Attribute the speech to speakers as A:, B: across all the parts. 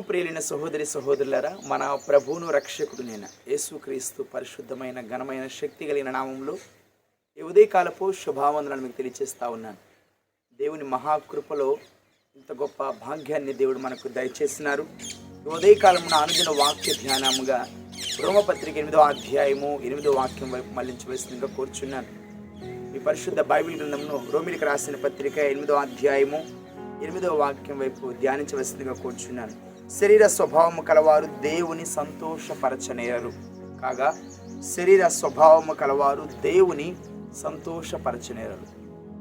A: ప్రియులైన సహోదరి సహోదరులారా, మన ప్రభువును రక్షకుడునైన యేసుక్రీస్తు పరిశుద్ధమైన ఘనమైన శక్తి కలిగిన నామంలో ఈ ఉదయకాలపు శుభావందనాలు మీకు తెలియజేస్తా ఉన్నాను. దేవుని మహాకృపలో ఇంత గొప్ప భాగ్యాన్ని దేవుడు మనకు దయచేసినారు. ఈ ఉదయకాలమున అనుదిన వాక్య ధ్యానముగా రోమపత్రిక 8వ అధ్యాయము 8వ వాక్యం వైపు మళ్లించవలసిందిగా కోరుచున్నాను. ఈ పరిశుద్ధ బైబిల్ గ్రంథమును రోమిలికి రాసిన పత్రిక 8వ అధ్యాయము 8వ వాక్యం వైపు ధ్యానించవలసిందిగా కోరుచున్నాను. శరీర స్వభావము కలవారు దేవుని సంతోషపరచనేరరు కాగా శరీర స్వభావము కలవారు దేవుని సంతోషపరచనేరరు.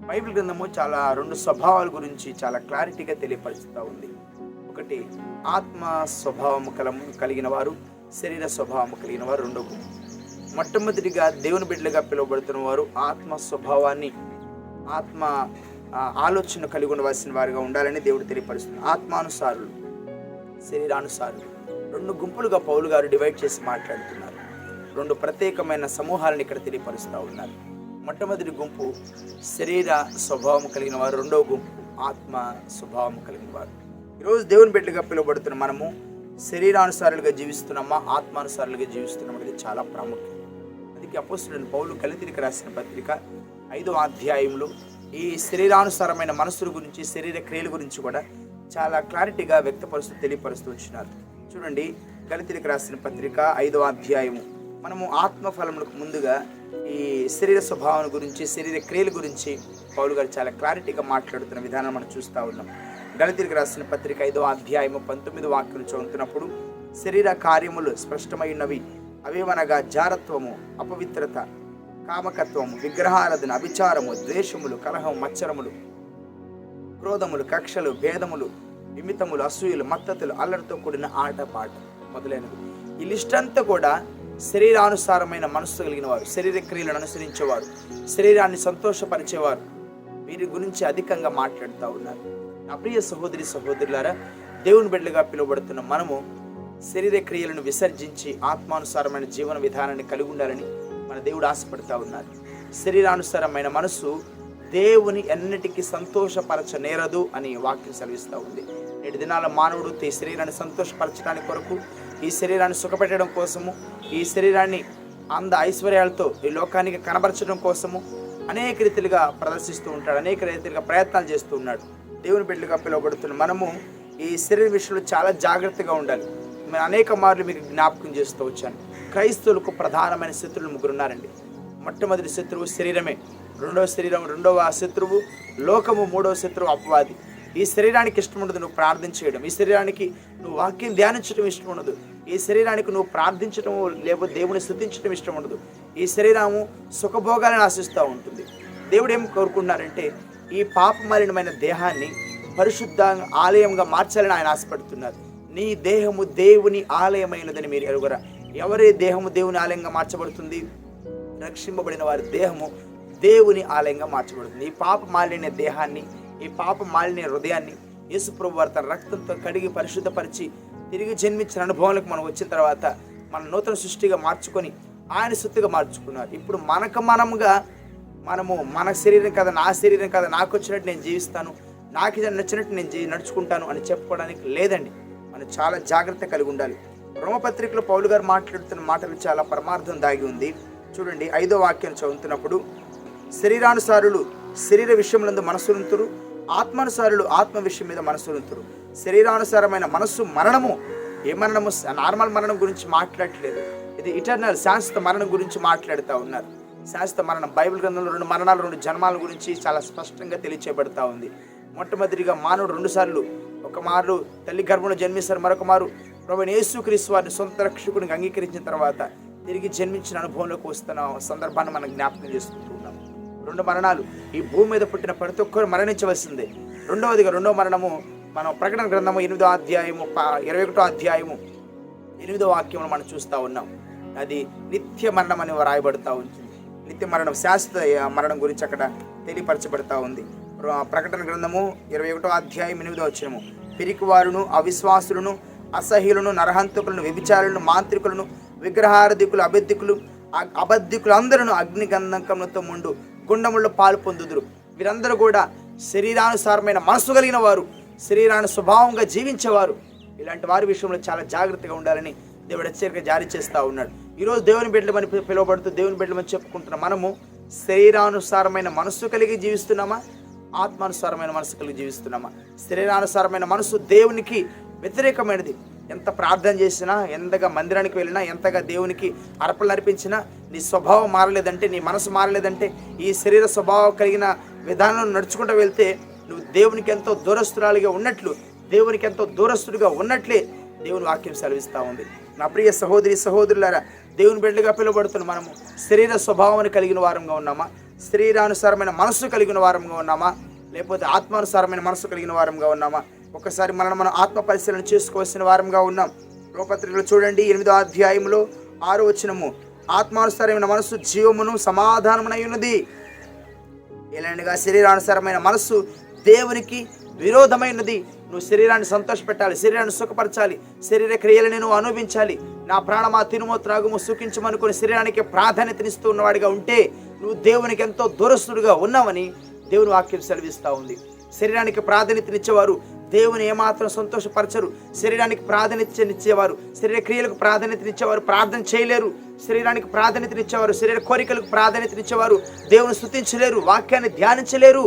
A: బైబిల్ గ్రంథము చాలా రెండు స్వభావాల గురించి చాలా క్లారిటీగా తెలియపరుస్తూ ఉంది. ఒకటి ఆత్మ స్వభావము కలిగిన వారు, శరీర స్వభావము కలిగిన వారు రెండో గుంపు. మొట్టమొదటిగా దేవుని బిడ్డలుగా పిలువబడుతున్న వారు ఆత్మ స్వభావాన్ని, ఆత్మ ఆలోచన కలిగి ఉండవలసిన వారిగా ఉండాలని దేవుడు తెలియపరుస్తున్నారు. ఆత్మానుసారులు, శరీరానుసారులు రెండు గుంపులుగా పౌలు గారు డివైడ్ చేసి మాట్లాడుతున్నారు. రెండు ప్రత్యేకమైన సమూహాలను ఇక్కడ తెలియపరుస్తూ ఉన్నారు. మొట్టమొదటి గుంపు శరీర స్వభావం కలిగిన వారు, రెండవ గుంపు ఆత్మ స్వభావం కలిగిన వారు. ఈరోజు దేవుని బిడ్డలుగా పిలువబడుతున్న మనము శరీరానుసారులుగా జీవిస్తున్నామా, ఆత్మానుసారులుగా జీవిస్తున్నామా అనేది చాలా ప్రాముఖ్యం. అందుకే అపోస్తలుడైన పౌలు గలతీయులకు రాసిన పత్రిక 5వ అధ్యాయంలో ఈ శరీరానుసారమైన మనసుల గురించి, శరీర క్రియల గురించి కూడా చాలా క్లారిటీగా వ్యక్తపరుస్తూ తెలియపరుస్తూ వచ్చినారు. చూడండి, గలతీయులకు రాసిన పత్రిక 5వ అధ్యాయము మనము ఆత్మఫలములకు ముందుగా ఈ శరీర స్వభావం గురించి, శరీర క్రియల గురించి పౌలు గారు చాలా క్లారిటీగా మాట్లాడుతున్న విధానం మనం చూస్తూ ఉన్నాం. గలతీయులకు రాసిన పత్రిక 5వ అధ్యాయము 19వ వాక్యం చదువుతున్నప్పుడు శరీర కార్యములు స్పష్టమైనవి, అవేమనగా జారత్వము, అపవిత్రత, కామకత్వము, విగ్రహారాధన, అభిచారము, ద్వేషములు, కలహం, మత్సరములు, క్రోధములు, కక్షలు, భేదములు, విమితములు, అసూయలు, మత్తతులు, అల్లరితో కూడిన ఆటపాట మొదలైనవి. ఈ లిస్ట్ అంతా కూడా శరీరానుసారమైన మనస్సు కలిగిన వారు, శరీర క్రియలను అనుసరించేవారు, శరీరాన్ని సంతోషపరిచేవారు, వీరి గురించి అధికంగా మాట్లాడుతూ ఉన్నారు. నా ప్రియ సహోదరి సహోదరులారా, దేవుని బిడ్డలుగా పిలువబడుతున్న మనము శరీర క్రియలను విసర్జించి ఆత్మానుసారమైన జీవన విధానాన్ని కలిగి ఉండాలని మన దేవుడు ఆశపడుతూ ఉన్నారు. శరీరానుసారమైన మనసు దేవుని ఎన్నిటికీ సంతోషపరచనేరదు అని వాక్యం సెలవిస్తూ ఉంది. నేటి దినాల మానవుడు ఈ శరీరాన్ని సంతోషపరచడానికి కొరకు, ఈ శరీరాన్ని సుఖపెట్టడం కోసము, ఈ శరీరాన్ని ఐశ్వర్యాలతో ఈ లోకానికి కనబరచడం కోసము అనేక రీతిలుగా ప్రదర్శిస్తూ ఉంటాడు, అనేక రీతిలుగా ప్రయత్నాలు చేస్తూ ఉన్నాడు. దేవుని బిడ్డలుగా పిలువబడుతున్న మనము ఈ శరీర విషయంలో చాలా జాగ్రత్తగా ఉండాలి. నేను అనేక మార్లు మీకు జ్ఞాపకం చేస్తూ వచ్చాను. క్రైస్తవులకు ప్రధానమైన శత్రువులు ముగ్గురు ఉన్నారండి. మొట్టమొదటి శత్రువు శరీరమే, రెండవ శత్రువు లోకము, మూడవ శత్రువు అపవాది. ఈ శరీరానికి ఇష్టం ఉండదు నువ్వు ప్రార్థన చేయడం, ఈ శరీరానికి నువ్వు వాక్యం ధ్యానించడం ఇష్టం ఉండదు, ఈ శరీరానికి నువ్వు ప్రార్థించడం లేకపోతే దేవుని స్తుతించడం ఇష్టం ఉండదు. ఈ శరీరము సుఖభోగాలను ఆశిస్తూ ఉంటుంది. దేవుడు ఏం కోరుకుంటున్నారంటే ఈ పాపమలినమైన దేహాన్ని పరిశుద్ధ ఆలయంగా మార్చాలని ఆయన ఆశపడుతున్నారు. నీ దేహము దేవుని ఆలయమైనదని మీరు ఎరుగరా? ఎవరి దేహము దేవుని ఆలయంగా మార్చబడుతుంది? రక్షింపబడిన వారి దేహము దేవుని ఆలయంగా మార్చబడుతుంది. ఈ పాప మాలిన దేహాన్ని, ఈ పాప మాలిన హృదయాన్ని యేసు ప్రభువు వారు తన రక్తంతో కడిగి పరిశుద్ధపరిచి తిరిగి జన్మించిన అనుభవాలకు మనం వచ్చిన తర్వాత మన నూతన సృష్టిగా మార్చుకొని ఆయన సొత్తుగా మార్చుకున్నారు. ఇప్పుడు మనము మన శరీరం కదా, నా శరీరం కదా, నాకు వచ్చినట్టు నేను జీవిస్తాను, నాకు ఇది నచ్చినట్టు నేను నడుచుకుంటాను అని చెప్పుకోవడానికి లేదండి. మనం చాలా జాగ్రత్త కలిగి ఉండాలి. రోమపత్రికలో పౌలు గారు మాట్లాడుతున్న మాటలు చాలా పరమార్థం దాగి ఉంది. చూడండి, 5వ వాక్యం చదువుతున్నప్పుడు శరీరానుసారులు శరీర విషయములందు మనసులుంతురు, ఆత్మానుసారులు ఆత్మ విషయం మీద మనసులుంతురు. శరీరానుసారమైన మనస్సు మరణము. ఏ మరణము? నార్మల్ మరణం గురించి మాట్లాడట్లేదు. ఇది ఇటర్నల్, శాశ్వత మరణం గురించి మాట్లాడుతూ ఉన్నారు. శాశ్వత మరణం బైబిల్ గ్రంథంలో 2 మరణాలు, 2 జన్మాల గురించి చాలా స్పష్టంగా తెలియచేయబడతా ఉంది. మొట్టమొదటిగా మానవుడు 2 సార్లు, ఒక మారు తల్లి గర్భంలో జన్మిస్తారు, మరొక మారు ప్రభువైన యేసుక్రీస్తు వారిని సొంత రక్షకునికి అంగీకరించిన తర్వాత తిరిగి జన్మించిన అనుభవంలోకి వస్తున్న సందర్భాన్ని మనం జ్ఞాపకం చేసుకుంటూ ఉన్నాం. 2 మరణాలు. ఈ భూమి మీద పుట్టిన ప్రతి ఒక్కరు మరణించవలసిందే. రెండవ మరణము మనం ప్రకటన గ్రంథము 8వ అధ్యాయము 21వ అధ్యాయము 8వ వాక్యమును మనం చూస్తూ ఉన్నాం. అది నిత్య మరణం అని రాయబడుతూ ఉంటుంది. నిత్య మరణం, శాశ్వత మరణం గురించి అక్కడ తెలియపరచబడతా ఉంది. ప్రకటన గ్రంథము 21వ అధ్యాయం 8వ వచనము, పిరికివారును, అవిశ్వాసులను, అసహ్యులను, నరహంతకులను, వ్యభిచారులను, మాంత్రికులను, విగ్రహారాధికులు, అబద్ధికులు అందరూ అగ్నిగంధకములతో ముండు గుండముల్లో పాలు పొందుదురు. వీరందరూ కూడా శరీరానుసారమైన మనసు కలిగిన వారు, శరీరాన్ని స్వభావంగా జీవించేవారు. ఇలాంటి వారి విషయంలో చాలా జాగ్రత్తగా ఉండాలని దేవుడు హెచ్చరిక జారీ చేస్తూ ఉన్నాడు. ఈరోజు దేవుని బిడ్డలమని పిలువబడుతూ దేవుని బిడ్డలమని చెప్పుకుంటున్న మనము శరీరానుసారమైన మనస్సు కలిగి జీవిస్తున్నామా, ఆత్మానుసారమైన మనసు కలిగి జీవిస్తున్నామా? శరీరానుసారమైన మనసు దేవునికి వ్యతిరేకమైనది. ఎంత ప్రార్థన చేసినా, ఎంతగా మందిరానికి వెళ్ళినా, ఎంతగా దేవునికి అర్పణలు అర్పించినా నీ స్వభావం మారలేదంటే, నీ మనసు మారలేదంటే, ఈ శరీర స్వభావం కలిగిన విధానం నడుచుకుంటూ వెళ్తే నువ్వు దేవునికి ఎంతో దూరస్తురాలిగా ఉన్నట్లు, దేవునికి ఎంతో దూరస్తుడిగా ఉన్నట్లే దేవుని వాక్యం సెలవిస్తూ ఉంది. నా ప్రియ సహోదరి సహోదరులారా, దేవుని బిడ్డగా పిలువబడుతున్న మనము శరీర స్వభావాన్ని కలిగిన వారంగా ఉన్నామా, శరీరానుసారమైన మనస్సు కలిగిన వారంగా ఉన్నామా, లేకపోతే ఆత్మానుసారమైన మనస్సు కలిగిన వారంగా ఉన్నామా? ఒకసారి మనం ఆత్మ పరిశీలన చేసుకోవాల్సిన వారంగా ఉన్నాం. రోమపత్రికలో చూడండి 8వ అధ్యాయంలో 6వ వచనము, ఆత్మానుసారమైన మనస్సు జీవమును సమాధానమునై ఉన్నది. ఎలాంటిగా శరీరానుసారమైన మనస్సు దేవునికి విరోధమైనది. నువ్వు శరీరాన్ని సంతోషపెట్టాలి, శరీరాన్ని సుఖపరచాలి, శరీర క్రియలను నువ్వు అనుభవించాలి. నా ప్రాణమా తినుమో త్రాగుమో సుఖించమనుకుని శరీరానికి ప్రాధాన్యతనిస్తూ ఉన్నవాడిగా ఉంటే నువ్వు దేవునికి ఎంతో దూరస్తుడిగా ఉన్నావని దేవుని వాక్యం సెలవిస్తూ ఉంది. శరీరానికి ప్రాధాన్యతనిచ్చేవారు దేవుని ఏమాత్రం సంతోషపరచరు. శరీరానికి ప్రాధాన్యతనిచ్చేవారు, శరీర క్రియలకు ప్రాధాన్యతనిచ్చేవారు ప్రార్థన చేయలేరు. శరీరానికి ప్రాధాన్యతనిచ్చేవారు, శరీర కోరికలకు ప్రాధాన్యతనిచ్చేవారు దేవుని స్తుతించలేరు, వాక్యాన్ని ధ్యానించలేరు.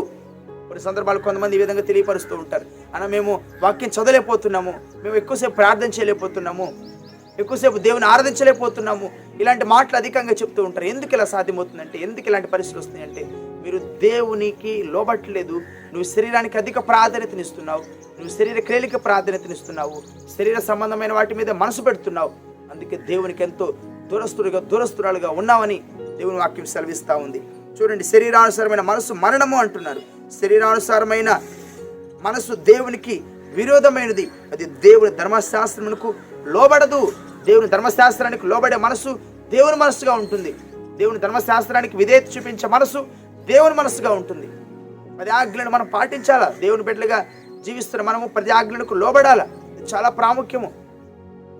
A: కొన్ని సందర్భాలు కొంతమంది ఈ విధంగా తెలియపరుస్తూ ఉంటారు, మేము వాక్యం చదవలేకపోతున్నాము, మేము ఎక్కువసేపు ప్రార్థన చేయలేకపోతున్నాము, ఎక్కువసేపు దేవుని ఆరాధించలేకపోతున్నాము, ఇలాంటి మాటలు అధికంగా చెప్తూ ఉంటారు. ఎందుకు ఇలా సాధ్యమవుతుందంటే, ఎందుకు ఇలాంటి పరిస్థితులు వస్తున్నాయంటే, మీరు దేవునికి లోబట్టలేదు. నువ్వు శరీరానికి అధిక ప్రాధాన్యతనిస్తున్నావు, నువ్వు శరీర క్రియలకు ప్రాధాన్యతనిస్తున్నావు, శరీర సంబంధమైన వాటి మీద మనసు పెడుతున్నావు. అందుకే దేవునికి ఎంతో దూరస్తురాలుగా ఉన్నావని దేవుని వాక్యం సెలవిస్తూ ఉంది. చూడండి, శరీరానుసారమైన మనసు మరణము అంటున్నారు. శరీరానుసారమైన మనసు దేవునికి విరోధమైనది, అది దేవుని ధర్మశాస్త్రమునకు లోబడదు. దేవుని ధర్మశాస్త్రానికి లోబడే మనసు దేవుని మనసుగా ఉంటుంది. దేవుని ధర్మశాస్త్రానికి విధేయత చూపించే మనసు దేవుని మనసుగా ఉంటుంది. 10 ఆజ్ఞలను మనం పాటించాలా. దేవుని బిడ్డలుగా జీవిస్తున్న మనము 10 ఆజ్ఞలకు లోబడాలా. ఇది చాలా ప్రాముఖ్యము.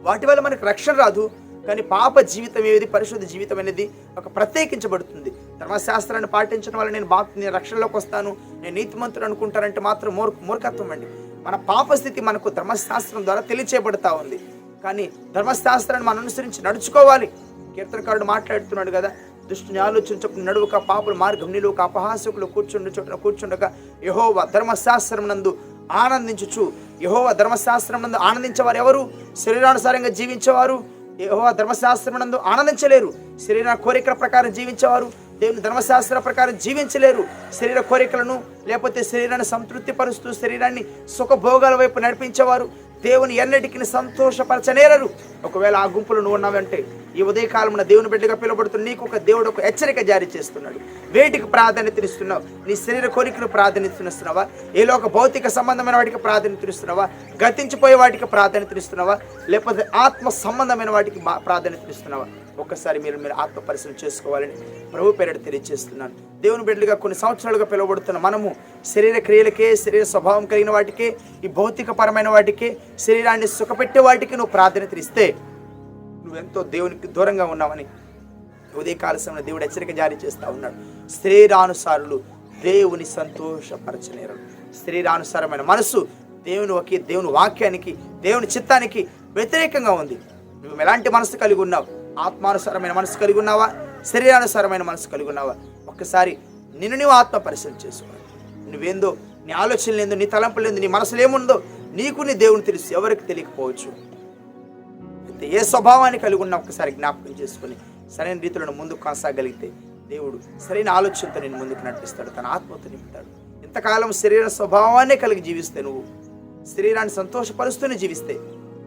A: వాటి వల్ల మనకు రక్షణ రాదు, కానీ పాప జీవితం ఏది, పరిశుద్ధ జీవితం అనేది ఒక ప్రత్యేకించబడుతుంది. ధర్మశాస్త్రాన్ని పాటించడం వల్ల నేను రక్షణలోకి వస్తాను, నేను నీతిమంతుడు అనుకుంటానంటే మాత్రం మూర్ఖత్వం అండి. మన పాప స్థితి మనకు ధర్మశాస్త్రం ద్వారా తెలియచేయబడతా ఉంది. కానీ ధర్మశాస్త్రాన్ని మనం అనుసరించి నడుచుకోవాలి. కీర్తనకారుడు మాట్లాడుతున్నాడు కదా, దుష్టుని ఆలోచించకుండా నడువుక, పాపుల మార్గం నిలువక, అపహాసకులు కూర్చుండు చోటున కూర్చుండగా యెహోవా ధర్మశాస్త్రం నందు ఆనందించుచు. యెహోవా ధర్మశాస్త్రం నందు ఆనందించేవారు ఎవరు? శరీరానుసారంగా జీవించేవారు యెహోవా ధర్మశాస్త్రం నందు ఆనందించలేరు. శరీర కోరికల ప్రకారం జీవించేవారు దేవుని ధర్మశాస్త్ర ప్రకారం జీవించలేరు. శరీర కోరికలను లేకపోతే శరీరాన్ని సంతృప్తి పరుస్తూ శరీరాన్ని సుఖభోగాల వైపు నడిపించేవారు దేవుని ఎన్నటికి సంతోషపరచనేరరు. ఒకవేళ ఆ గుంపులు నువ్వు ఉన్నావంటే ఈ ఉదయకాలమున దేవుని బిడ్డగా పిలువబడుతున్న నీకు ఒక దేవుడు ఒక హెచ్చరిక జారీ చేస్తున్నాడు. వేటికి ప్రాధాన్యతనిస్తున్నావు? నీ శరీర కోరికను ప్రాధాన్యతనిస్తున్నావా? ఏలో ఒక భౌతిక సంబంధమైన వాటికి ప్రాధాన్యతనిస్తున్నావా? గతించిపోయే వాటికి ప్రాధాన్యతనిస్తున్నావా? లేకపోతే ఆత్మ సంబంధమైన వాటికి ప్రాధాన్యతనిస్తున్నావా? ఒక్కసారి మీరు ఆత్మ పరిశీలన చేసుకోవాలని ప్రభు పేరిట తెలియజేస్తున్నాను. దేవుని బిడ్డలుగా కొన్ని సంవత్సరాలుగా పిలువబడుతున్న మనము శరీర క్రియలకే, శరీర స్వభావం కలిగిన వాటికే, ఈ భౌతికపరమైన వాటికే, శరీరాన్ని సుఖపెట్టే వాటికి నువ్వు ప్రాధాన్యతనిస్తే నువ్వెంతో దేవునికి దూరంగా ఉన్నావని ఉదయకాల సమయంలో దేవుడు హెచ్చరిక జారీ చేస్తూ ఉన్నాడు. శరీరానుసారులు దేవుని సంతోషపరచలేరు. శరీరానుసారమైన మనసు దేవుని వాక్యానికి, దేవుని చిత్తానికి వ్యతిరేకంగా ఉంది. నువ్వు ఎలాంటి మనసు కలిగి ఉన్నావు? ఆత్మానుసారమైన మనసు కలిగి ఉన్నావా? శరీరానుసారమైన మనసు కలిగి ఉన్నావా? ఒక్కసారి నిన్ను నువ్వు ఆత్మ పరిశీలన చేసుకోవాలి. నువ్వేందో, నీ ఆలోచనలు ఏందో, నీ తలంపులు ఏందో, నీ మనసులో ఏముందో నీకు నీ దేవుని తెలుసు, ఎవరికి తెలియకపోవచ్చు. అయితే ఏ స్వభావాన్ని కలిగి ఉన్నా ఒక్కసారి జ్ఞాపకం చేసుకుని సరైన రీతిలో ముందుకు కొనసాగలిగితే దేవుడు సరైన ఆలోచనతో నేను ముందుకు నడిపిస్తాడు, తన ఆత్మతో నింపుతాడు. ఇంతకాలం శరీర స్వభావాన్నే కలిగి జీవిస్తే, నువ్వు శరీరాన్ని సంతోషపరుస్తూనే జీవిస్తే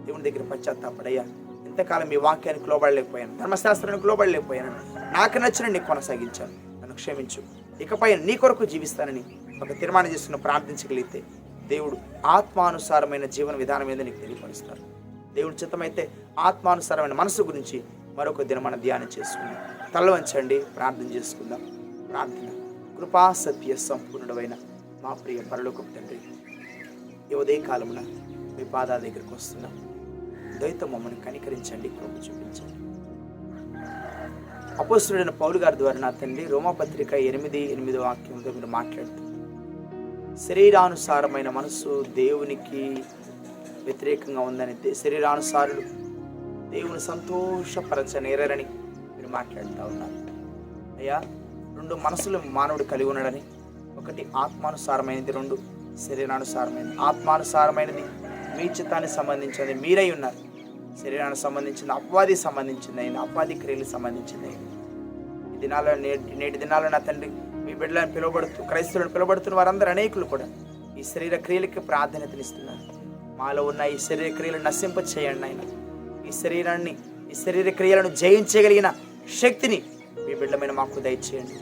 A: దేవుని దగ్గర పశ్చాత్తాపడయ్యా, ఇంతకాలం మీ వాక్యానికి లోబడలేకపోయాను, ధర్మశాస్త్రానికి లోబడలేకపోయాను, నాకు నచ్చిన నీకు కొనసాగించాను, నన్ను క్షమించు, ఇకపై నీ కొరకు జీవిస్తానని ఒక తీర్మానం చేసుకున్న ప్రార్థించగలిగితే దేవుడు ఆత్మానుసారమైన జీవన విధానం మీద నీకు తెలియపరుస్తాడు. దేవుడి చిత్తమైతే ఆత్మానుసారమైన మనసు గురించి మరొక దినం మనం ధ్యానం చేసుకుందాం. తల వంచండి, ప్రార్థన చేసుకుందాం. ప్రార్థన. కృపా సత్య సంపూర్ణుడైన మా ప్రియ పరలోకపు తండ్రి, ఈ ఉదయకాలమున మీ పాదాల దగ్గరికి వస్తున్నాం. దయతో మమ్మల్ని కనికరించండి, కృప చూపించండి. అపోస్తలుడైన పౌలు గారి ద్వారా నా తండ్రి రోమాపత్రిక 8:8 వాక్యంతో మీరు మాట్లాడుతూ శరీరానుసారమైన మనసు దేవునికి వ్యతిరేకంగా ఉందని శరీరానుసారులు దేవుని సంతోషపరచనేరని మీరు మాట్లాడుతూ ఉన్నారు. అయ్యా, 2 మనసులు మానవుడు కలిగి ఉన్నాడని, ఒకటి ఆత్మానుసారమైనది, 2 శరీరానుసారమైనది. ఆత్మానుసారమైనది మీ చిత్తానికి సంబంధించినది మీరై ఉన్నారు. శరీరానికి సంబంధించింది అపవాదికి సంబంధించింది అయినా, అపవాది క్రియలకు సంబంధించింది అయినా. ఈ దినాల్లో నేటి దినాల్లో నా తండ్రి మీ బిడ్డలను పిలువబడుతూ క్రైస్తవులను పిలువబడుతున్న వారందరూ అనేకులు కూడా ఈ శరీర క్రియలకి ప్రాధాన్యతనిస్తున్నారు. మాలో ఉన్న ఈ శరీర క్రియలను నశింప చేయండి ఆయన. ఈ శరీర క్రియలను జయించగలిగిన శక్తిని మీ బిడ్డమైన మాకు దయచేయండి.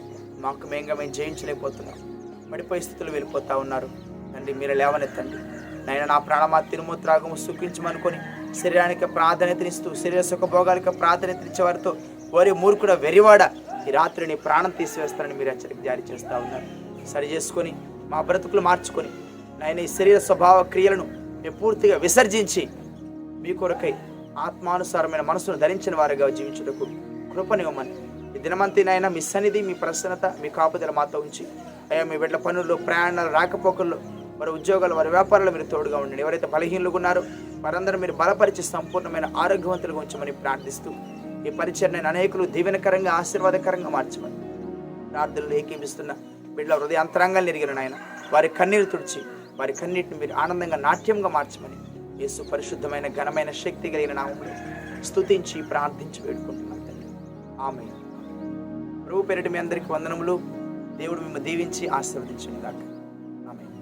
A: మేము జయించలేకపోతున్నాం. పడిపోయే స్థితులు వెళ్ళిపోతూ ఉన్నారు. తండ్రి మీరు లేవనెత్తండి నాయన. నా ప్రాణమా తినుము త్రాగము సుఖించమనుకొని శరీరానికి ప్రాధాన్యతనిస్తూ శరీర సుఖభోగాలకు ప్రాధాన్యతనిచ్చే వారితో వారి మూర్ఖుడ వెరివాడ ఈ రాత్రి నీ ప్రాణం తీసివేస్తానని మీరు హెచ్చరిక జారీ చేస్తూ ఉన్నారు. సరి చేసుకొని మా బ్రతుకులు మార్చుకొని నాయన ఈ శరీర స్వభావ క్రియలను మేము పూర్తిగా విసర్జించి మీ కొరకై ఆత్మానుసారమైన మనసును ధరించిన వారిగా జీవించుటకు కృపనివ్వమని ఈ దినమంతినైనా మీ సన్నిధి, మీ ప్రసన్నత, మీ కాపుదల మాతో ఉంచి అయ్యా మీ బిడ్డల పనుల్లో, ప్రయాణాలు, రాకపోకల్లో, వారి ఉద్యోగాలు, వారి వ్యాపారాలు మీరు తోడుగా ఉండండి. ఎవరైతే బలహీనులుగా ఉన్నారో వారందరూ మీరు బలపరిచి సంపూర్ణమైన ఆరోగ్యవంతులుగా ఉంచమని ప్రార్థిస్తూ ఈ పరిచర్యను అనేకులు దీవెనకరంగా, ఆశీర్వాదకరంగా మార్చమని ప్రార్థనలు ఏకీపిస్తున్న బిడ్డల హృదయ అంతరంగాలు ఎరిగిన నాయన వారి కన్నీరు తుడిచి వారి కన్నీటిని మీరు ఆనందంగా, నాట్యంగా మార్చమని యేసు పరిశుద్ధమైన ఘనమైన శక్తి కలిగిన నామములో స్తుతించి ప్రార్థించి వేడుకుంటున్నాను తండ్రి. ఆమేన్. ప్రభు పేరిట మీ అందరికీ వందనములు. దేవుడు మిమ్మల్ని దీవించి ఆశీర్వదించును గాక. ఆమేన్.